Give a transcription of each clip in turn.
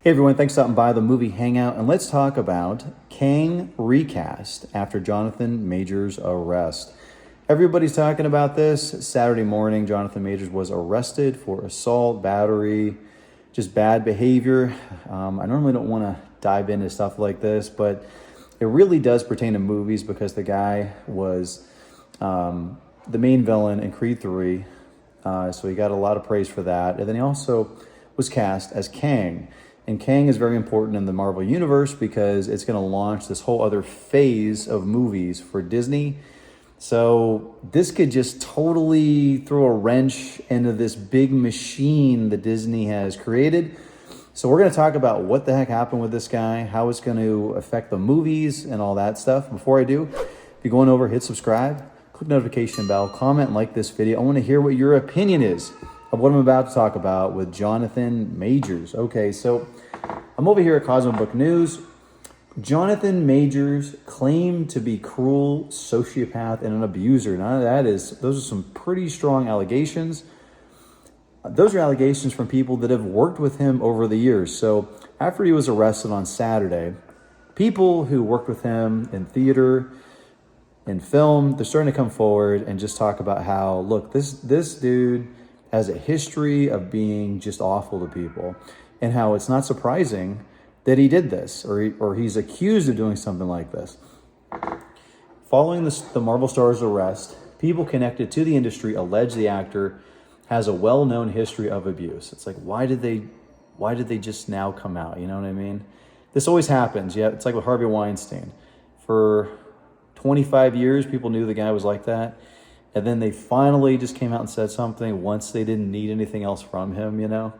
Hey everyone, thanks for stopping by the movie Hangout, and let's talk about Kang Recast after Jonathan Majors' arrest. Everybody's talking about this. Saturday morning, Jonathan Majors was arrested for assault, battery, just bad behavior. I normally don't want to dive into stuff like this, but it really does pertain to movies because the guy was the main villain in Creed 3, so he got a lot of praise for that. And then he also was cast as Kang. And Kang is very important in the Marvel Universe because it's going to launch this whole other phase of movies for Disney. So this could just totally throw a wrench into this big machine that Disney has created. So we're going to talk about what the heck happened with this guy, how it's going to affect the movies and all that stuff. Before I do, if you're going over, hit subscribe, click notification bell, comment, and like this video. I want to hear what your opinion is of what I'm about to talk about with Jonathan Majors. Okay, so I'm over here at Cosmo Book News. Jonathan Majors claimed to be cruel, sociopath, and an abuser. Now those are some pretty strong allegations. Those are allegations from people that have worked with him over the years. So after he was arrested on Saturday, people who worked with him in theater, in film, they're starting to come forward and just talk about how, look, this dude has a history of being just awful to people, and how it's not surprising that he did this, or he's accused of doing something like this. Following the Marvel star's arrest, people connected to the industry allege the actor has a well-known history of abuse. It's like, why did they just now come out? You know what I mean? This always happens. Yeah, it's like with Harvey Weinstein. For 25 years, people knew the guy was like that. And then they finally just came out and said something once they didn't need anything else from him, you know?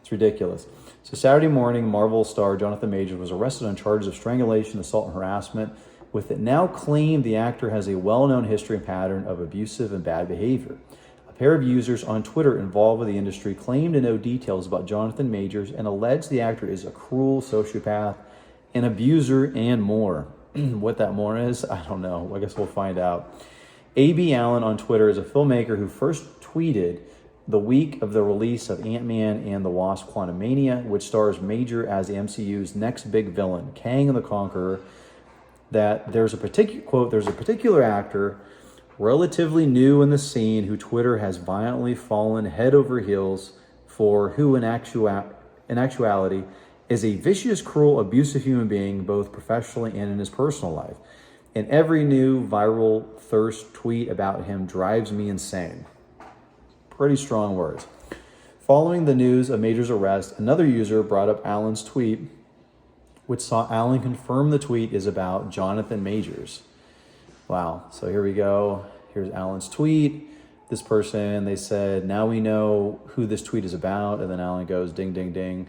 It's ridiculous. So Saturday morning, Marvel star Jonathan Majors was arrested on charges of strangulation, assault, and harassment, with it now claimed the actor has a well-known history and pattern of abusive and bad behavior. A pair of users on Twitter involved with the industry claimed to know details about Jonathan Majors and alleged the actor is a cruel sociopath, an abuser, and more. What that more is, I don't know. I guess we'll find out. A.B. Allen on Twitter is a filmmaker who first tweeted the week of the release of Ant-Man and the Wasp: Quantumania, which stars Major as the MCU's next big villain, Kang the Conqueror, that there's a particular actor relatively new in the scene who Twitter has violently fallen head over heels for, who in actuality is a vicious, cruel, abusive human being, both professionally and in his personal life. And every new viral thirst tweet about him drives me insane. Pretty strong words. Following the news of Major's arrest, another user brought up Allen's tweet, which saw Allen confirm the tweet is about Jonathan Majors. Wow. So here we go. Here's Allen's tweet. This person, they said, now we know who this tweet is about. And then Allen goes, ding, ding, ding.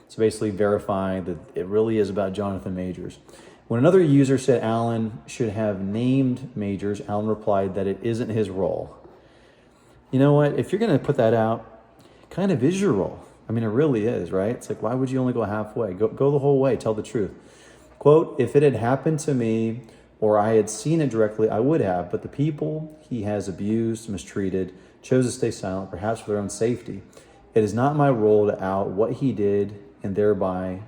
So basically verifying that it really is about Jonathan Majors. When another user said Allen should have named Majors, Allen replied that it isn't his role. You know what? If you're going to put that out, it kind of is your role. I mean, it really is, right? It's like, why would you only go halfway? Go the whole way. Tell the truth. Quote, if it had happened to me or I had seen it directly, I would have. But the people he has abused, mistreated, chose to stay silent, perhaps for their own safety. It is not my role to out what he did and thereby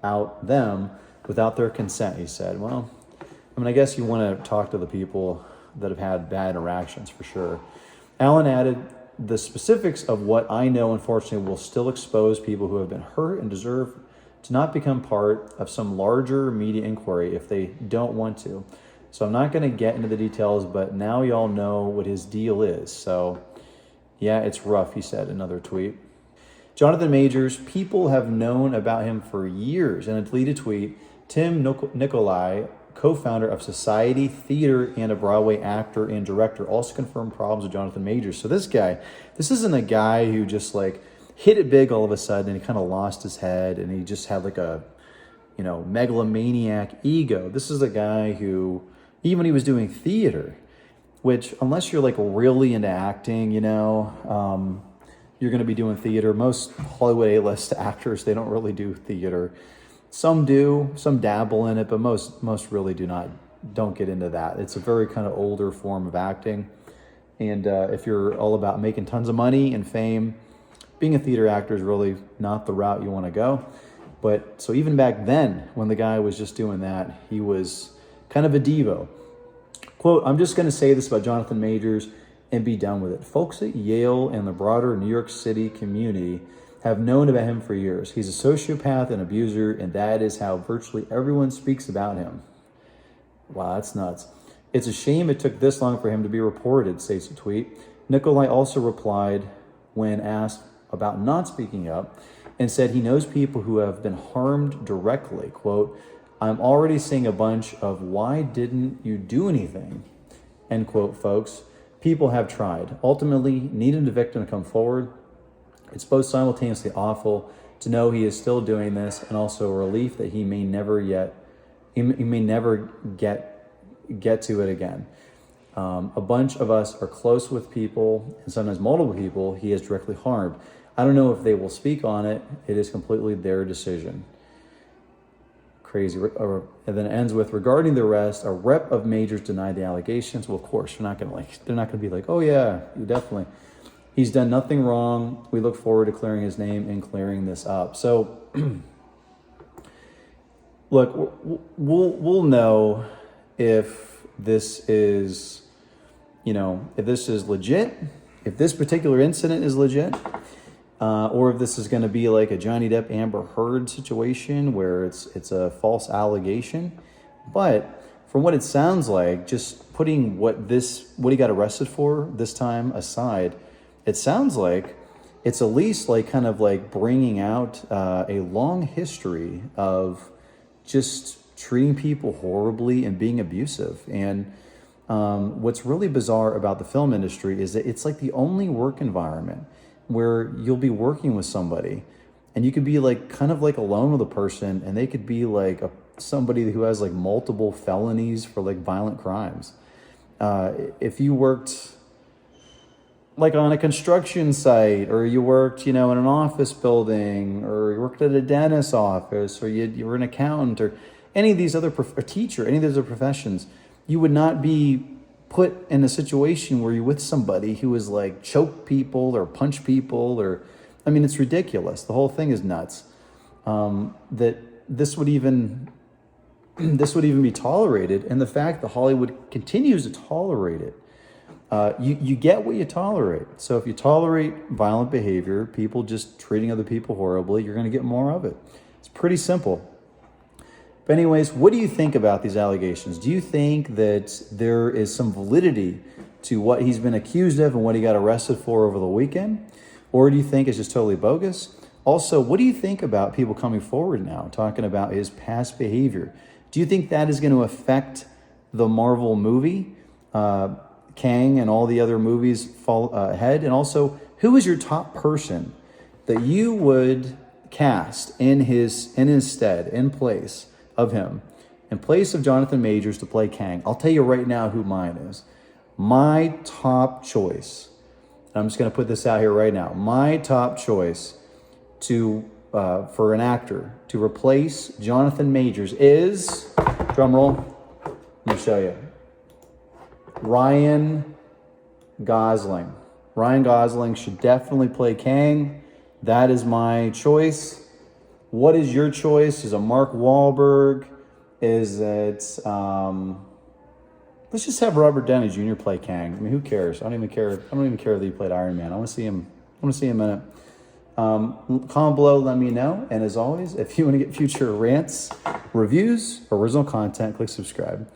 out them without their consent, he said. Well, I mean, I guess you want to talk to the people that have had bad interactions for sure. Allen added, the specifics of what I know, unfortunately, will still expose people who have been hurt and deserve to not become part of some larger media inquiry if they don't want to. So I'm not going to get into the details, but now y'all know what his deal is. So yeah, it's rough, he said in another tweet. Jonathan Majors, people have known about him for years. In a deleted tweet, Tim Nicolai, co-founder of Society Theater and a Broadway actor and director, also confirmed problems with Jonathan Majors. So this isn't a guy who just like hit it big all of a sudden and he kind of lost his head and he just had like a, megalomaniac ego. This is a guy who, even when he was doing theater, which unless you're like really into acting, you're going to be doing theater. Most Hollywood A-list actors, they don't really do theater. Some do, some dabble in it, but most really don't get into that. It's a very kind of older form of acting. And if you're all about making tons of money and fame, being a theater actor is really not the route you want to go. But so even back then, when the guy was just doing that, he was kind of a Devo. Quote, I'm just going to say this about Jonathan Majors and be done with it. Folks at Yale and the broader New York City community have known about him for years. He's a sociopath and abuser, and that is how virtually everyone speaks about him. Wow, that's nuts. It's a shame it took this long for him to be reported, states a tweet. Nikolai also replied when asked about not speaking up and said he knows people who have been harmed directly. Quote, I'm already seeing a bunch of why didn't you do anything? End quote, folks. People have tried. Ultimately, needed the victim to come forward. It's both simultaneously awful to know he is still doing this and also a relief that he may never get to it again. A bunch of us are close with people, and sometimes multiple people he has directly harmed. I don't know if they will speak on it. It is completely their decision. Crazy. And then it ends with, regarding the arrest, a rep of Majors denied the allegations. Well, of course, they're not going to be like, oh yeah, you definitely. He's done nothing wrong. We look forward to clearing his name and clearing this up. So, look, we'll know if this is, if this is legit, if this particular incident is legit, or if this is going to be like a Johnny Depp Amber Heard situation where it's a false allegation. But from what it sounds like, just putting what he got arrested for this time aside, it sounds like it's at least like kind of like bringing out a long history of just treating people horribly and being abusive. And what's really bizarre about the film industry is that it's like the only work environment where you'll be working with somebody and you could be like kind of like alone with a person, and they could be like somebody who has like multiple felonies for like violent crimes. If you worked like on a construction site, or you worked, in an office building, or you worked at a dentist's office, or you were an accountant, or any of these other, a teacher, any of those other professions, you would not be put in a situation where you're with somebody who is like choke people or punch people, or, I mean, it's ridiculous. The whole thing is nuts. That this would even be tolerated, and the fact that Hollywood continues to tolerate it. You get what you tolerate. So if you tolerate violent behavior, people just treating other people horribly, you're going to get more of it. It's pretty simple. But anyways, what do you think about these allegations? Do you think that there is some validity to what he's been accused of and what he got arrested for over the weekend? Or do you think it's just totally bogus? Also, what do you think about people coming forward now, talking about his past behavior? Do you think that is going to affect the Marvel movie? Kang and all the other movies fall ahead? And also, who is your top person that you would cast in his stead, in place of him, in place of Jonathan Majors to play Kang? I'll tell you right now who mine is. My top choice, I'm just going to put this out here right now, my top choice for an actor to replace Jonathan Majors is, drum roll, let me show you, Ryan Gosling. Ryan Gosling should definitely play Kang. That is my choice. What is your choice? Is it Mark Wahlberg? Is it, let's just have Robert Downey Jr. play Kang. I mean, who cares? I don't even care that he played Iron Man. I want to see him in it. Comment below, let me know. And as always, if you want to get future rants, reviews, original content, click subscribe.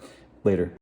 Later.